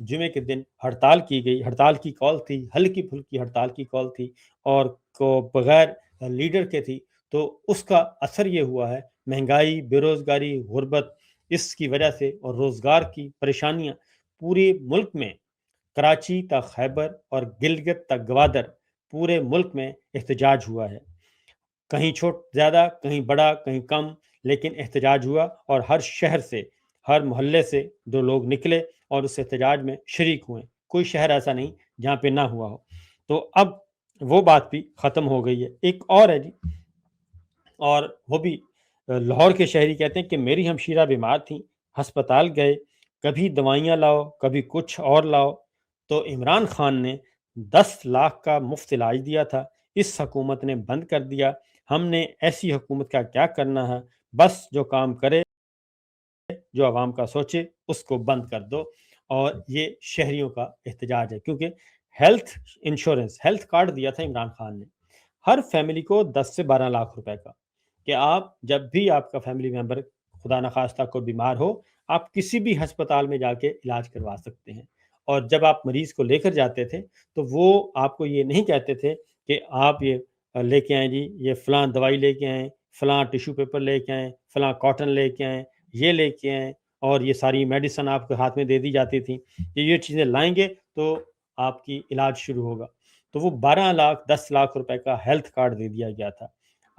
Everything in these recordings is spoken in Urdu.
جمعے کے دن ہڑتال کی گئی، ہڑتال کی کال تھی، ہلکی پھلکی ہڑتال کی کال تھی اور بغیر لیڈر کے تھی، تو اس کا اثر یہ ہوا ہے مہنگائی، بے روزگاری، غربت، اس کی وجہ سے اور روزگار کی پریشانیاں پورے ملک میں، کراچی تا خیبر اور گلگت تا گوادر پورے ملک میں احتجاج ہوا ہے، کہیں چھوٹ زیادہ، کہیں بڑا، کہیں کم، لیکن احتجاج ہوا اور ہر شہر سے، ہر محلے سے دو لوگ نکلے اور اس احتجاج میں شریک ہوئے، کوئی شہر ایسا نہیں جہاں پہ نہ ہوا ہو۔ تو اب وہ بات بھی ختم ہو گئی ہے۔ ایک اور ہے جی، اور وہ بھی لاہور کے شہری کہتے ہیں کہ میری ہمشیرہ بیمار تھیں، ہسپتال گئے، کبھی دوائیاں لاؤ، کبھی کچھ اور لاؤ، تو عمران خان نے 10 لاکھ کا مفت علاج دیا تھا، اس حکومت نے بند کر دیا، ہم نے ایسی حکومت کا کیا کرنا ہے، بس جو کام کرے، جو عوام کا سوچے، اس کو بند کر دو۔ اور یہ شہریوں کا احتجاج ہے، کیونکہ ہیلتھ انشورنس، ہیلتھ کارڈ دیا تھا عمران خان نے ہر فیملی کو 10 سے 12 لاکھ روپے کا، کہ آپ جب بھی آپ کا فیملی ممبر خدا نخواستہ کو بیمار ہو، آپ کسی بھی ہسپتال میں جا کے علاج کروا سکتے ہیں۔ اور جب آپ مریض کو لے کر جاتے تھے تو وہ آپ کو یہ نہیں کہتے تھے کہ آپ یہ لے کے آئیں جی، یہ فلاں دوائی لے کے آئیں، فلاں ٹیشو پیپر لے کے آئیں، فلاں کاٹن لے کے آئیں، یہ لے کے آئیں، اور یہ ساری میڈیسن آپ کے ہاتھ میں دے دی جاتی تھیں کہ یہ چیزیں لائیں گے تو آپ کی علاج شروع ہوگا۔ تو وہ 12 لاکھ 10 لاکھ روپے کا ہیلتھ کارڈ دے دیا گیا تھا۔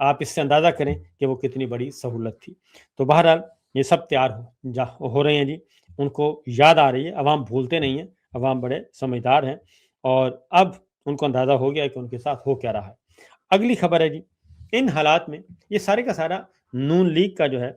آپ اس سے اندازہ کریں کہ وہ کتنی بڑی سہولت تھی۔ تو بہرحال یہ سب تیار ہو رہے ہیں جی، ان کو یاد آ رہی ہے، عوام بھولتے نہیں ہیں، عوام بڑے سمجھدار ہیں، اور اب ان کو اندازہ ہو گیا کہ ان کے ساتھ ہو کیا رہا ہے۔ اگلی خبر ہے جی، ان حالات میں یہ سارے کا سارا نون لیگ کا جو ہے،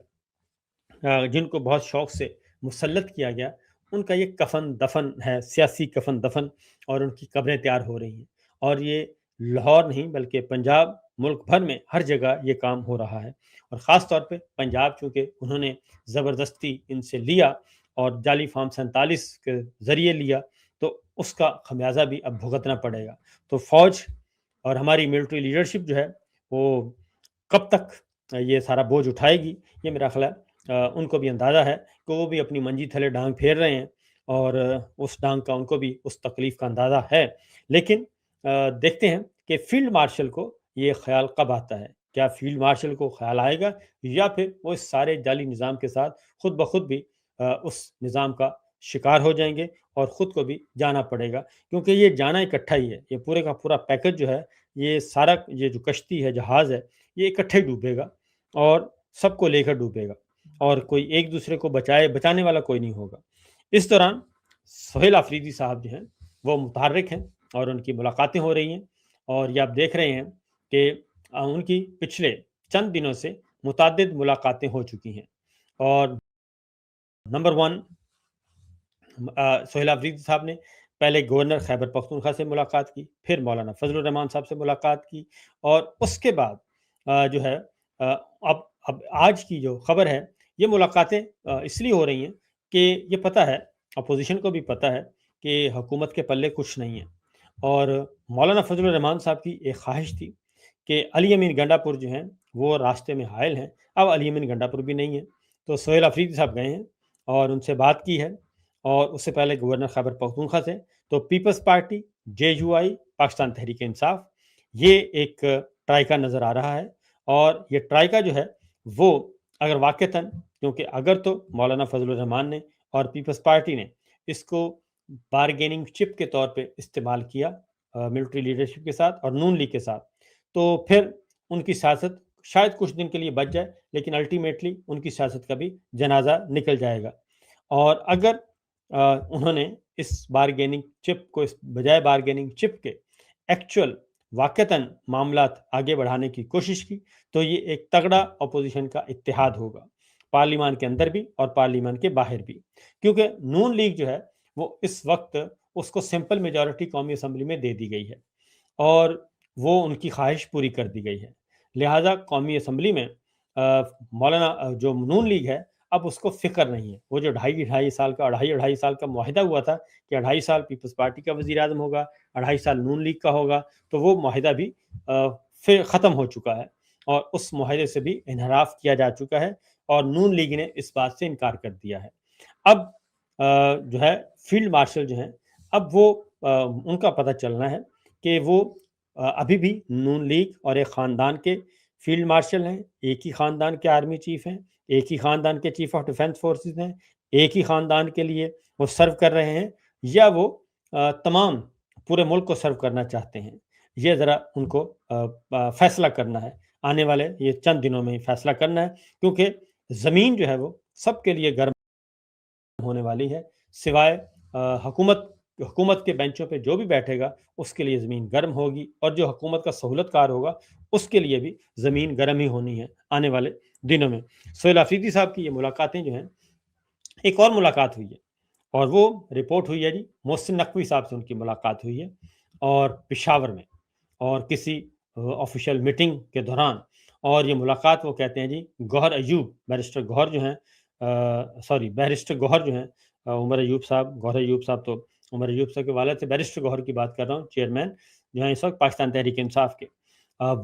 جن کو بہت شوق سے مسلط کیا گیا، ان کا یہ کفن دفن ہے، سیاسی کفن دفن، اور ان کی قبریں تیار ہو رہی ہیں، اور یہ لاہور نہیں بلکہ پنجاب، ملک بھر میں ہر جگہ یہ کام ہو رہا ہے، اور خاص طور پہ پنجاب، چونکہ انہوں نے زبردستی ان سے لیا اور جعلی فارم 47 کے ذریعے لیا، تو اس کا خمیازہ بھی اب بھگتنا پڑے گا۔ تو فوج اور ہماری ملٹری لیڈرشپ جو ہے وہ کب تک یہ سارا بوجھ اٹھائے گی، یہ میرا خیال ہے ان کو بھی اندازہ ہے کہ وہ بھی اپنی منجی تھلے ڈانگ پھیر رہے ہیں، اور اس ڈانگ کا ان کو بھی اس تکلیف کا اندازہ ہے، لیکن دیکھتے ہیں کہ فیلڈ مارشل کو یہ خیال کب آتا ہے، کیا فیلڈ مارشل کو خیال آئے گا، یا پھر وہ اس سارے جعلی نظام کے ساتھ خود بخود بھی اس نظام کا شکار ہو جائیں گے اور خود کو بھی جانا پڑے گا، کیونکہ یہ جانا اکٹھا ہی ہے، یہ پورے کا پورا پیکج جو ہے، یہ سارا یہ جو کشتی ہے، جہاز ہے، یہ اکٹھے ڈوبے گا اور سب کو لے کر ڈوبے گا، اور کوئی ایک دوسرے کو بچانے والا کوئی نہیں ہوگا۔ اس دوران سہیل آفریدی صاحب جو ہیں وہ متحرک ہیں، اور ان کی ملاقاتیں ہو رہی ہیں، اور یہ آپ دیکھ رہے ہیں کہ ان کی پچھلے چند دنوں سے متعدد ملاقاتیں ہو چکی ہیں، اور نمبر 1 سہیل آفریدی صاحب نے پہلے گورنر خیبر پختونخوا سے ملاقات کی، پھر مولانا فضل الرحمان صاحب سے ملاقات کی، اور اس کے بعد جو ہے اب آج کی جو خبر ہے، یہ ملاقاتیں اس لیے ہو رہی ہیں کہ یہ پتہ ہے، اپوزیشن کو بھی پتہ ہے کہ حکومت کے پلے کچھ نہیں ہے، اور مولانا فضل الرحمان صاحب کی ایک خواہش تھی کہ علی امین گنڈا پور جو ہیں وہ راستے میں حائل ہیں، اب علی امین گنڈا پور بھی نہیں ہے، تو سہیل آفریدی صاحب گئے ہیں اور ان سے بات کی ہے، اور اس سے پہلے گورنر خیبر پختونخوا سے، تو پیپلز پارٹی، جے یو آئی، پاکستان تحریک انصاف، یہ ایک ٹرائکا نظر آ رہا ہے، اور یہ ٹرائکا جو ہے وہ اگر واقعتاً، کیونکہ اگر تو مولانا فضل الرحمان نے اور پیپلز پارٹی نے اس کو بارگیننگ چپ کے طور پہ استعمال کیا ملٹری لیڈرشپ کے ساتھ اور نون لیگ کے ساتھ، تو پھر ان کی سیاست شاید کچھ دن کے لیے بچ جائے، لیکن الٹیمیٹلی ان کی سیاست کا بھی جنازہ نکل جائے گا، اور اگر انہوں نے اس بارگیننگ چپ کو بجائے بارگیننگ چپ کے ایکچول واقعتاً معاملات آگے بڑھانے کی کوشش کی، تو یہ ایک تگڑا اپوزیشن کا اتحاد ہوگا، پارلیمان کے اندر بھی اور پارلیمان کے باہر بھی، کیونکہ نون لیگ جو ہے وہ اس وقت اس کو سمپل میجورٹی قومی اسمبلی میں دے دی گئی ہے، اور وہ ان کی خواہش پوری کر دی گئی ہے، لہٰذا قومی اسمبلی میں مولانا جو نون لیگ ہے اب اس کو فکر نہیں ہے، وہ جو ڈھائی سال کا معاہدہ ہوا تھا کہ 2.5 سال پیپلز پارٹی کا وزیر اعظم ہوگا، 2.5 سال نون لیگ کا ہوگا، تو وہ معاہدہ بھی پھر ختم ہو چکا ہے، اور اس معاہدے سے بھی انحراف کیا جا چکا ہے، اور نون لیگ نے اس بات سے انکار کر دیا ہے۔ اب جو ہے فیلڈ مارشل جو ہیں، اب وہ ان کا پتہ چلنا ہے کہ وہ ابھی بھی نون لیگ اور ایک خاندان کے فیلڈ مارشل ہیں، ایک ہی خاندان کے آرمی چیف ہیں، ایک ہی خاندان کے چیف آف ڈیفینس فورسز ہیں، ایک ہی خاندان کے لیے وہ سرو کر رہے ہیں، یا وہ تمام پورے ملک کو سرو کرنا چاہتے ہیں۔ یہ ذرا ان کو فیصلہ کرنا ہے، آنے والے یہ چند دنوں میں ہی فیصلہ کرنا ہے، کیونکہ زمین جو ہے وہ سب کے لیے گرم ہونے والی ہے، سوائے حکومت کے بینچوں پہ جو بھی بیٹھے گا اس کے لیے زمین گرم ہوگی، اور جو حکومت کا سہولت کار ہوگا اس کے لیے بھی زمین گرم ہی ہونی ہے آنے والے دنوں میں۔ سہیل آفریدی صاحب کی یہ ملاقاتیں جو ہیں، ایک اور ملاقات ہوئی ہے اور وہ رپورٹ ہوئی ہے جی، محسن نقوی صاحب سے ان کی ملاقات ہوئی ہے اور پشاور میں اور کسی آفیشیل میٹنگ کے دوران، اور یہ ملاقات وہ کہتے ہیں جی گوہر ایوب، بیرسٹر گوہر جو ہیں، بیرسٹر گوہر جو ہیں، عمر ایوب صاحب، گوہر ایوب صاحب تو عمر ایوب صاحب کے والد سے، بیرسٹر گوہر کی بات کر رہا ہوں، چیئرمین جو ہیں اس وقت پاکستان تحریک انصاف کے،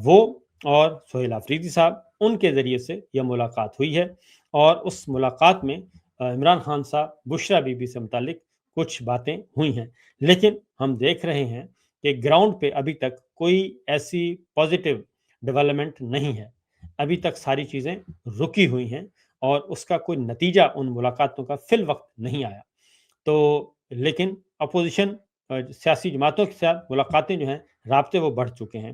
وہ اور سہیل آفریدی صاحب، ان کے ذریعے سے یہ ملاقات ہوئی ہے، اور اس ملاقات میں عمران خان صاحب، بشرا بی بی سے متعلق کچھ باتیں ہوئی ہیں، لیکن ہم دیکھ رہے ہیں کہ گراؤنڈ پہ ابھی تک کوئی ایسی پازیٹیو ڈیولپمنٹ نہیں ہے، ابھی تک ساری چیزیں رکی ہوئی ہیں اور اس کا کوئی نتیجہ ان ملاقاتوں کا فی الوقت نہیں آیا۔ تو لیکن اپوزیشن سیاسی جماعتوں کے ساتھ ملاقاتیں جو ہیں، رابطے وہ بڑھ چکے ہیں،